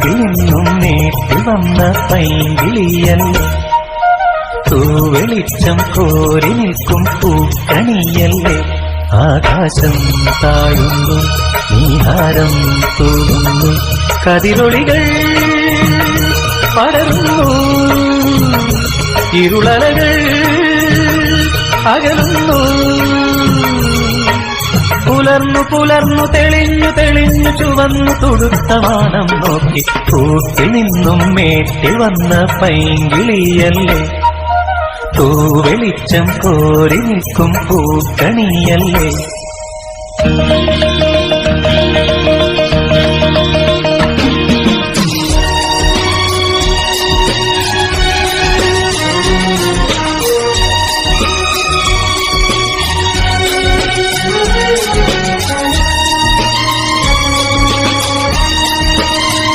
കൂട്ടിൽ നിന്നും നേട്ടി വന്ന പൈങ്കിളിയല്ലേ, തൂവെളിച്ചം കോരി നിൽക്കും പൂക്കണിയല്ലേ. ആകാശം താഴുന്നു, നീഹാരം തൂടുന്നു, കതിരൊളികൾ പടരുന്നു, ഇരുളലകൾ അകലുന്നു. പുലർന്നു പുലർന്നു തെളിഞ്ഞു തെളിഞ്ഞു ചുവന്നു തുടുത്ത വാനം നോക്കി കൂട്ടിൽ നിന്നും മേട്ടിൽ വന്ന പൈങ്കിളിയല്ലേ, തൂവെളിച്ചം കോരി നിൽക്കും പൂക്കണിയല്ലേ.